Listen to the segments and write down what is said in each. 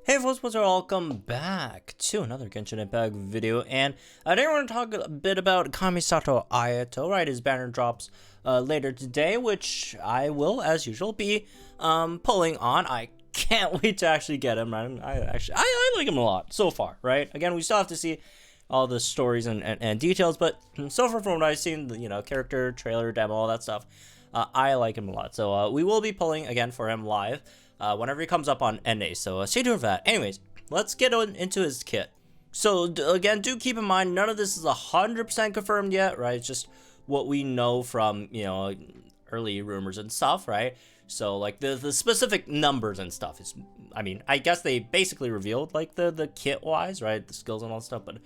Hey folks, welcome back to another Genshin Impact video, and I did want to talk a bit about Kamisato Ayato, right? His banner drops later today, which I will, as usual, be pulling on. I can't wait to actually get him, right? I like him a lot so far, right? Again, we still have to see all the stories and details, but so far from what I've seen, character, trailer, demo, all that stuff, I like him a lot. So we will be pulling again for him live whenever he comes up on NA, so stay tuned for that. Anyways, let's get into his kit. So again, do keep in mind, none of this is 100% confirmed yet, right? It's just what we know from, early rumors and stuff, right? So like the specific numbers and stuff is, I guess they basically revealed like the kit wise, right? The skills and all that stuff, but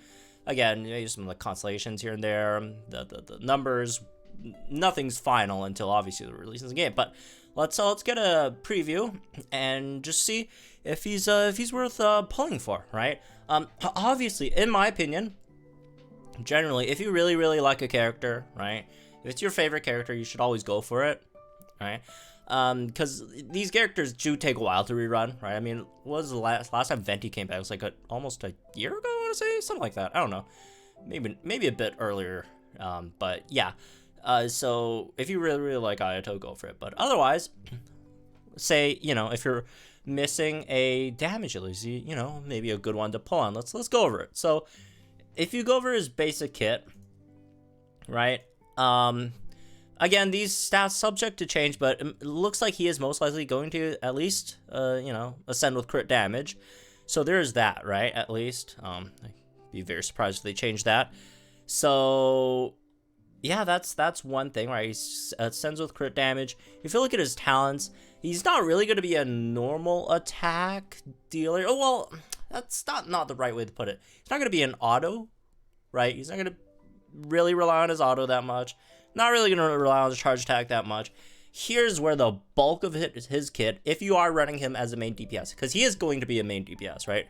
again, some of the constellations here and there, the numbers, nothing's final until obviously the release of the game. But let's get a preview and just see if he's worth pulling for, right? Obviously, in my opinion, generally, if you really like a character, right? If it's your favorite character, you should always go for it, right? Because these characters do take a while to rerun, right? What was the last time Venti came back? It was like almost a year ago, I want to say, something like that. I don't know, maybe a bit earlier. But yeah. So if you really like Ayato, go for it. But otherwise, say, if you're missing a damage ability, maybe a good one to pull on. Let's go over it. So if you go over his basic kit, right? Again, these stats subject to change, but it looks like he is most likely going to at least, ascend with crit damage. So there's that, right? At least, I'd be very surprised if they change that. So yeah, that's one thing, right? He ascends with crit damage. If you look at his talents, he's not really going to be a normal attack dealer. Oh, well, that's not the right way to put it. He's not going to be an auto, right? He's not going to really rely on his auto that much. Not really going to rely on his charge attack that much. Here's where the bulk of his kit, if you are running him as a main DPS, because he is going to be a main DPS, right?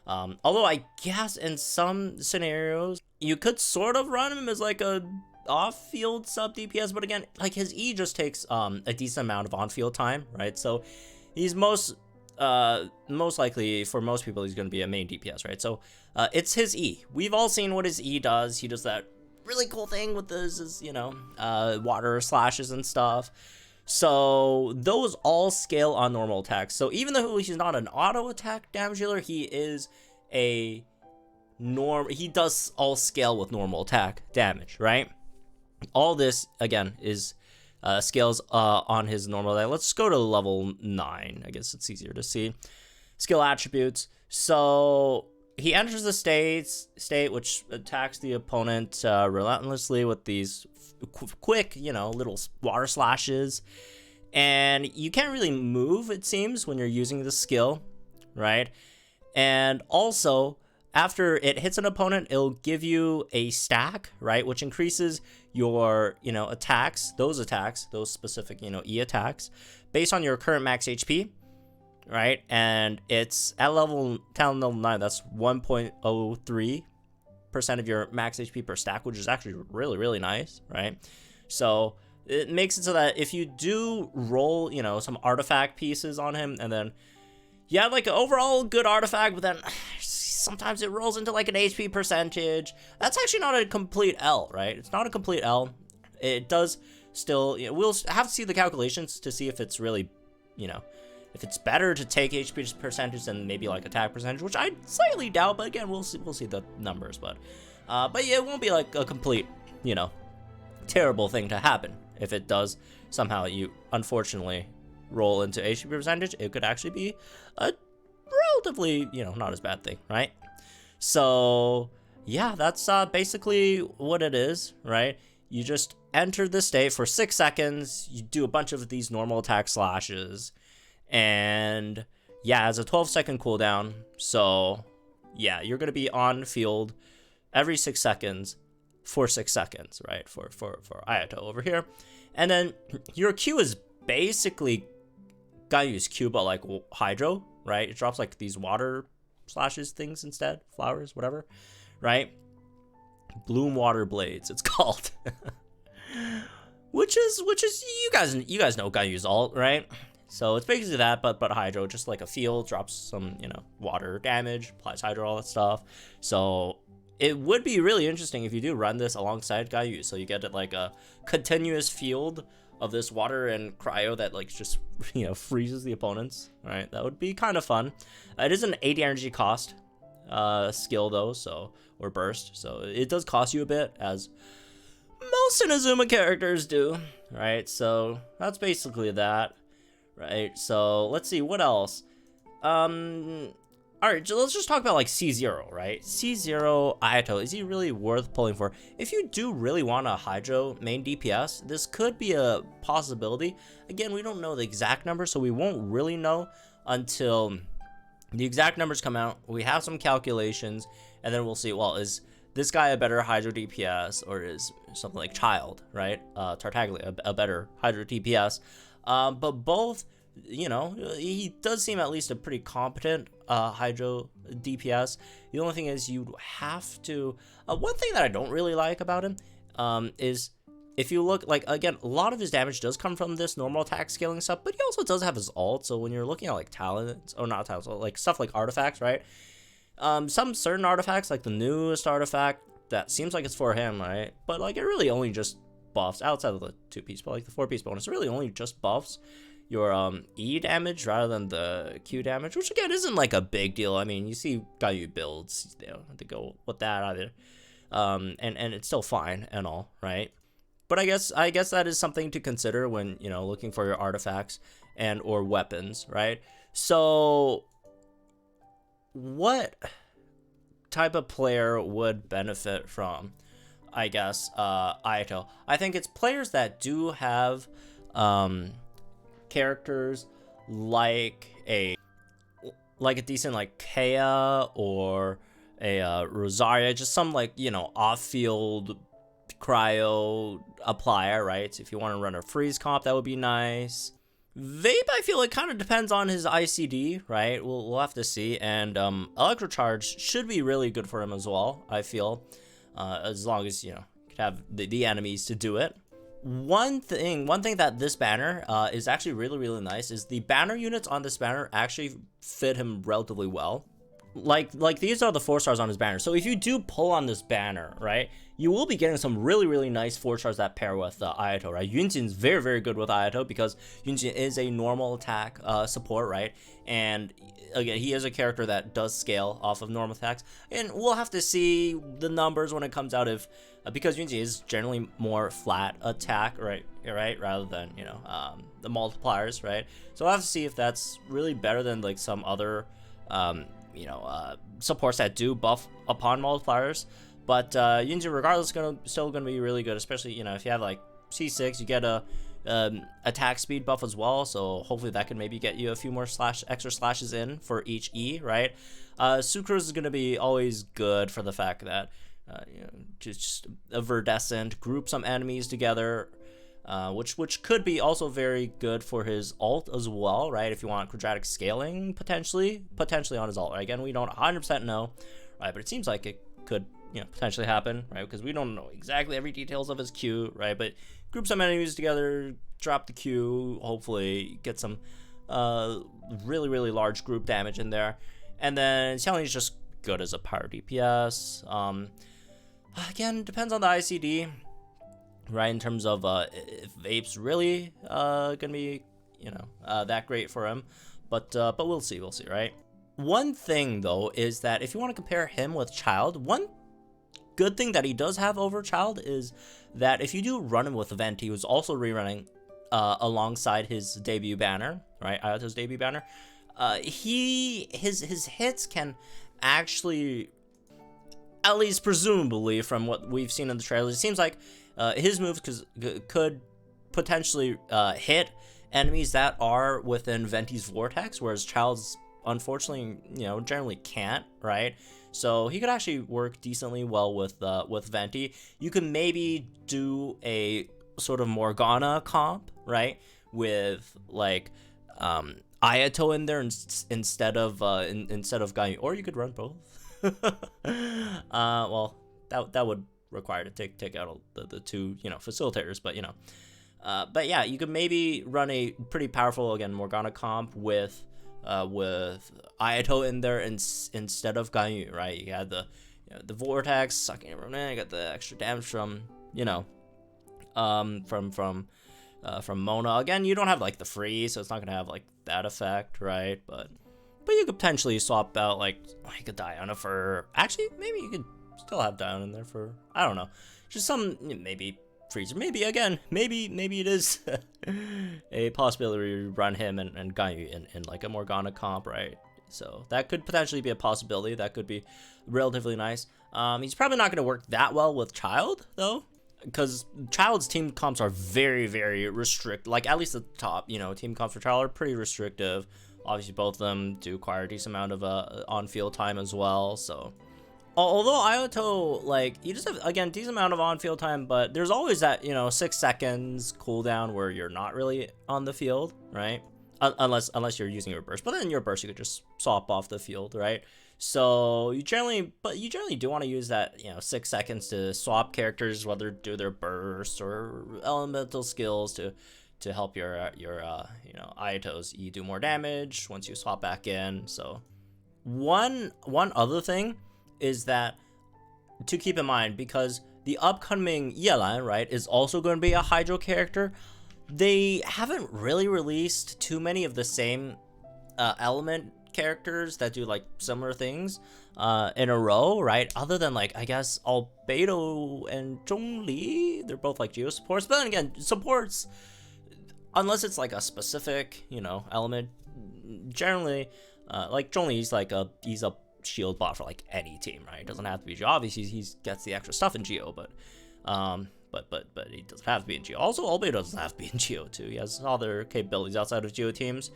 Although I guess in some scenarios, you could sort of run him as like a off-field sub DPS, but again, like his E just takes a decent amount of on-field time, right? So he's most likely, for most people, he's going to be a main DPS, right? So it's his E. We've all seen what his E does. He does that really cool thing with his water slashes and stuff. So those all scale on normal attacks. So even though he's not an auto attack damage dealer, he is he does all scale with normal attack damage, right? All this again is scales on his normal attack. Let's go to level 9. I guess it's easier to see. Skill attributes. So he enters the state which attacks the opponent relentlessly with these quick, little water slashes, and you can't really move, it seems, when you're using the skill, right? And also, after it hits an opponent, it'll give you a stack, right, which increases your, attacks, those specific, E attacks, based on your current max HP, right? And it's at level 9, that's 1.03% of your max HP per stack, which is actually really nice, right? So it makes it so that if you do roll, some artifact pieces on him, and then you have like an overall good artifact, but then sometimes it rolls into like an HP percentage, that's actually not a complete L, right? It's not a complete L. It does still, we'll have to see the calculations to see if it's really, if it's better to take HP percentage than maybe like attack percentage, which I slightly doubt, but again, we'll see the numbers. But yeah, it won't be like a complete, terrible thing to happen. If it does somehow you unfortunately roll into HP percentage, it could actually be a relatively, not as bad thing, right? So yeah, that's basically what it is, right? You just enter the state for 6 seconds, you do a bunch of these normal attack slashes, and yeah, it has a 12-second cooldown. So yeah, you're gonna be on field every 6 seconds for 6 seconds, right? For Ayato over here. And then your Q is basically Gaiu's Q, but like Hydro, right? It drops like these water slashes things instead, flowers, whatever, right? Bloom Water Blades, it's called. which is you guys know Gaiu's ult, right? So it's basically that, but hydro, just like a field, drops some, you know, water damage, applies hydro, all that stuff. So it would be really interesting if you do run this alongside Gaiyu, so you get it like a continuous field of this water and cryo that like just, you know, freezes the opponents, right? That would be kind of fun. It is an 80 energy cost skill though, so, or burst, so it does cost you a bit, as most Inazuma characters do, right? So that's basically that, right? So let's see what else. All right, let's just talk about like C0, right? C0 Ayato, is he really worth pulling for? If you do really want a hydro main DPS, this could be a possibility. Again, we don't know the exact number, so we won't really know until the exact numbers come out. We have some calculations, and then we'll see, well, is this guy a better hydro DPS, or is something like Child, right? Tartaglia a better hydro DPS. But both, you know, he does seem at least a pretty competent hydro DPS. The only thing is you have to, one thing that I don't really like about him is if you look, like, again, a lot of his damage does come from this normal attack scaling stuff, but he also does have his ult. So when you're looking at like talents, or not talents, like stuff like artifacts, right? Some certain artifacts, like the newest artifact, that seems like it's for him, right? But like it really only just buffs, outside of the 2-piece, but like the 4-piece bonus, it really only just buffs your E damage rather than the Q damage, which again isn't like a big deal. I mean, you see Gaiyu builds, you know, to go with that either, and it's still fine and all, right? But I guess that is something to consider when, you know, looking for your artifacts and or weapons, right? So what type of player would benefit from, I guess, Ayato? I think it's players that do have characters like a decent like Kea or a Rosaria, just some like, you know, off-field cryo applier, right? So if you want to run a freeze comp, that would be nice. Vape, I feel it kind of depends on his ICD, right? We'll have to see. And Electrocharge should be really good for him as well, I feel, as long as, you know, you could have the enemies to do it. One thing that this banner is actually really nice is the banner units on this banner actually fit him relatively well. Like these are the 4 stars on his banner. So if you do pull on this banner, right, you will be getting some really nice 4 stars that pair with Ayato, right? Yunjin's very good with Ayato because Yunjin is a normal attack support, right? And again, he is a character that does scale off of normal attacks, and we'll have to see the numbers when it comes out, if because Yunjin is generally more flat attack, right, rather than, you know, the multipliers, right? So we'll have to see if that's really better than like some other you know, supports that do buff upon multipliers. But Yunjin, regardless, still gonna be really good, especially, you know, if you have like C6, you get a attack speed buff as well, so hopefully that can maybe get you a few more extra slashes in for each E, right? Sucrose is gonna be always good for the fact that you know, just a verdescent, group some enemies together, which could be also very good for his ult as well, right? If you want quadratic scaling, potentially on his ult. Right? Again, we don't 100% know, right? But it seems like it could, you know, potentially happen, right? Because we don't know exactly every details of his Q, right? But group some enemies together, drop the Q, hopefully get some really large group damage in there, and then Xiangling is just good as a power DPS. Again, depends on the ICD. Right, in terms of if Vape's really gonna be, you know, that great for him, but we'll see, right? One thing though is that if you want to compare him with Child, one good thing that he does have over Child is that if you do run him with Venti, who's also rerunning alongside his debut banner, right, Ayato's debut banner, his hits can actually, at least presumably from what we've seen in the trailers, it seems like his moves could potentially hit enemies that are within Venti's vortex, whereas Child's unfortunately, you know, generally can't, right? So he could actually work decently well with Venti. You can maybe do a sort of Morgana comp, right, with like Ayato in there instead of Gaiyu, or you could run both. Well, that would require to take out the 2, you know, facilitators, but you know, But yeah, you could maybe run a pretty powerful, again, Morgana comp with Ayato in there instead of Ganyu, right? You had the vortex sucking everyone in. You got the extra damage from from Mona. Again, you don't have like the freeze, so it's not gonna have like that effect, right? But you could potentially swap out like a Diana for, actually maybe you could still have Diana in there for, I don't know, just some, maybe freezer, maybe it is a possibility to run him and Ganyu in like a Morgana comp, right? So that could potentially be a possibility. That could be relatively nice. He's probably not going to work that well with Child though, because Child's team comps are very, very restrict. Like at least the top, team comps for Child are pretty restrictive. Obviously, both of them do require a decent amount of on-field time as well. So, although Ayato, like, you just have, again, decent amount of on-field time, but there's always that 6 seconds cooldown where you're not really on the field, right? Unless you're using your burst, but then your burst you could just swap off the field, right? So you generally do want to use that 6 seconds to swap characters, whether do their bursts or elemental skills to help your Ayato's E do more damage once you swap back in. So one other thing is that to keep in mind, because the upcoming Yelan, right, is also going to be a Hydro character. They haven't really released too many of the same element characters that do like similar things in a row, right? Other than like, I guess, Albedo and Zhongli, they're both like Geo supports. But then again, supports, unless it's like a specific, element, generally, like Zhongli, he's a shield bot for like any team, right? It doesn't have to be Geo. Obviously, he gets the extra stuff in Geo, but he doesn't have to be in Geo. Also, Albedo doesn't have to be in Geo too. He has other capabilities outside of Geo teams.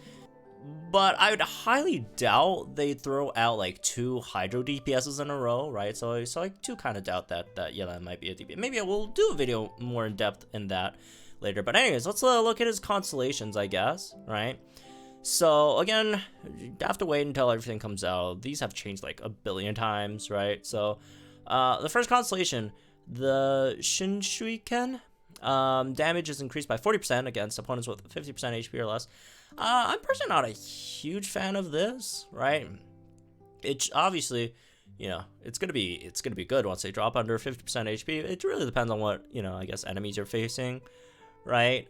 But I would highly doubt they throw out like 2 Hydro DPSs in a row, right? So I do kind of doubt that Yelan might be a DPS. Maybe I will do a video more in depth in that later. But anyways, let's look at his constellations, I guess, right? So again, you have to wait until everything comes out. These have changed like a billion times, right? So the first constellation, the Shinshuiken, damage is increased by 40% against opponents with 50% HP or less. I'm personally not a huge fan of this, right? It's obviously, it's gonna be good once they drop under 50% HP. It really depends on what, I guess, enemies you're facing, right?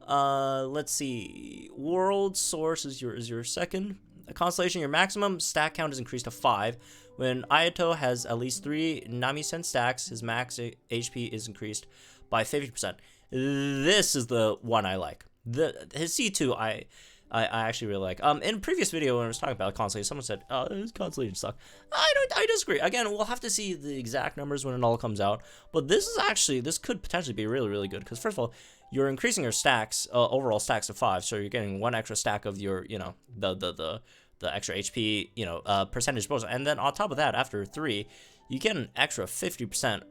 Let's see. World Source is your second constellation. Your maximum stack count is increased to 5. When Ayato has at least 3 Namisen stacks, his max HP is increased by 50%. This is the one I like. His C2 I actually really like. In previous video when I was talking about Constellation, someone said, his Constellation suck. I disagree. Again, we'll have to see the exact numbers when it all comes out. But this could potentially be really, really good, because first of all, you're increasing your stacks, overall stacks to 5, so you're getting 1 extra stack of your, the extra HP, percentage bonus, and then on top of that, after 3, you get an extra 50%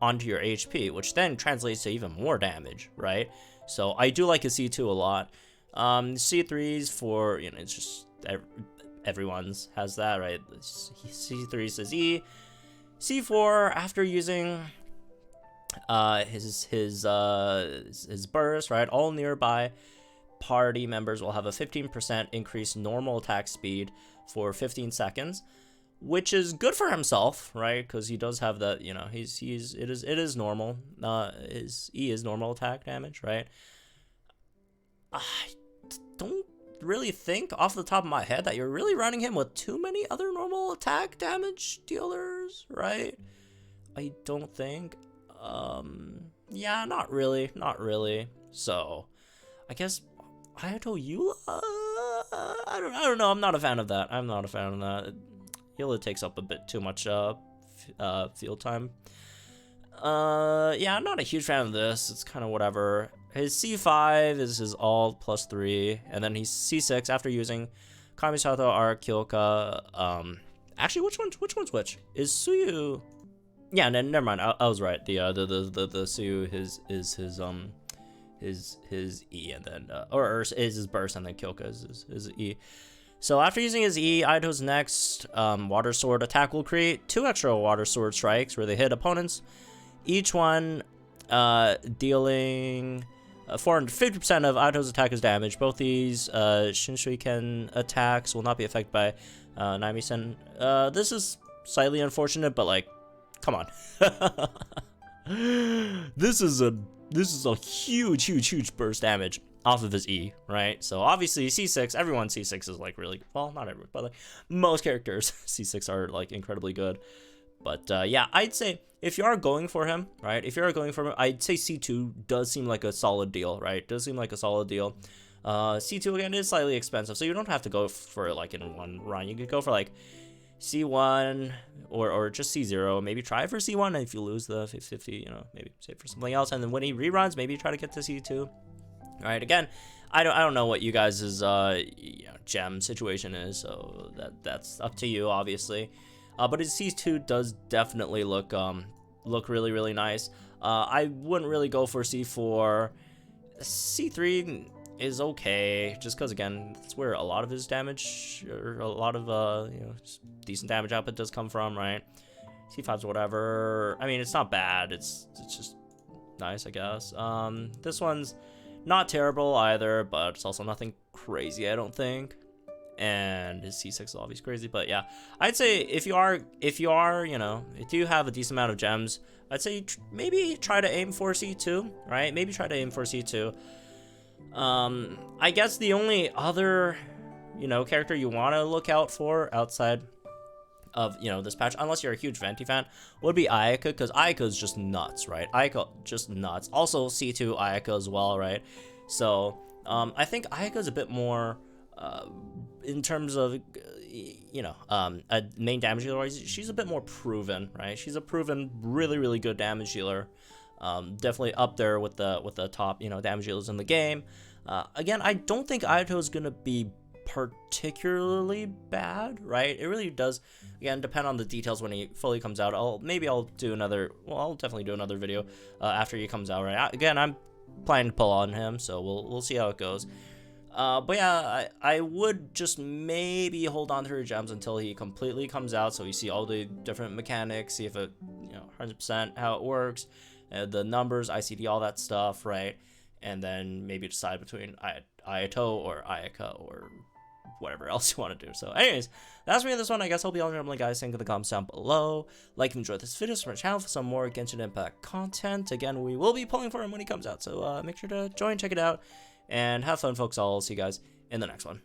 onto your HP, which then translates to even more damage, right? So I do like a C2 a lot. C3s for, it's just everyone's has that, right? C3 says E. C4 after using his burst, right? All nearby party members will have a 15% increased normal attack speed for 15 seconds, which is good for himself, right? Because he does have that, it is normal. His E is normal attack damage, right? I don't really think off the top of my head that you're really running him with too many other normal attack damage dealers, right? I don't think. Yeah, not really. So, I guess Ayato Eula? I don't know. I'm not a fan of that. Eula takes up a bit too much field time. Yeah, I'm not a huge fan of this. It's kind of whatever. His C5 is his alt +3, and then he's C6 after using Kamisato Ayato. Actually, which one's which? Is Suyu? Yeah, never mind. I was right. The Suyu his E, and then or is his burst, and then Kyoka is his E. So after using his E, Ayato's next Water Sword attack will create 2 extra Water Sword strikes where they hit opponents. Each one dealing 450% of Ayato's attacker's damage. Both these Shinshuiken attacks will not be affected by Naimisen. This is slightly unfortunate, but like, come on. This is a huge burst damage off of his E, right? So obviously C6, everyone C6 is like really, well, not everyone, but like most characters C6 are like incredibly good. But yeah, I'd say if you are going for him, right? If you are going for him, I'd say C2 does seem like a solid deal, right? Does seem like a solid deal. C2 again is slightly expensive, so you don't have to go for like in one run. You could go for like C1 or just C0. Maybe try for C1, and if you lose the 50, you know, maybe save for something else. And then when he reruns, maybe try to get to C2. All right, again, I don't know what you guys' gem situation is, so that's up to you, obviously. But his C2 does definitely look really nice. I wouldn't really go for C4. C3 is okay, just because again, that's where a lot of his damage, or a lot of decent damage output does come from, right? C5's whatever. I mean, it's not bad. It's just nice, I guess. This one's not terrible either, but it's also nothing crazy, I don't think. And his C6 is obviously crazy, but yeah, I'd say if you are, if you have a decent amount of gems, I'd say maybe try to aim for C2, right? Maybe try to aim for C2. I guess the only other, character you want to look out for outside of, this patch, unless you're a huge Venti fan, would be Ayaka, because Ayaka is just nuts, right? Ayaka just nuts. Also C2 Ayaka as well, right? So, I think Ayaka is a bit more, in terms of, a main damage dealer, she's a bit more proven, right? She's a proven, really good damage dealer. Definitely up there with the top, damage dealers in the game. Again, I don't think Ayato is gonna be particularly bad, right? It really does, again, depend on the details when he fully comes out. I'll definitely do another video after he comes out, right? Again, I'm planning to pull on him, so we'll see how it goes. But yeah, I would just maybe hold on to her gems until he completely comes out, so you see all the different mechanics, see if it, 100% how it works, the numbers, ICD, all that stuff, right? And then maybe decide between Ayato or Ayaka or whatever else you want to do. So anyways, that's me in this one. I guess I'll be on normally, guys. Think in the comments down below. Like and enjoy this video, subscribe to my channel for some more Genshin Impact content. Again, we will be pulling for him when he comes out, so make sure to join, check it out, and have fun, folks. I'll see you guys in the next one.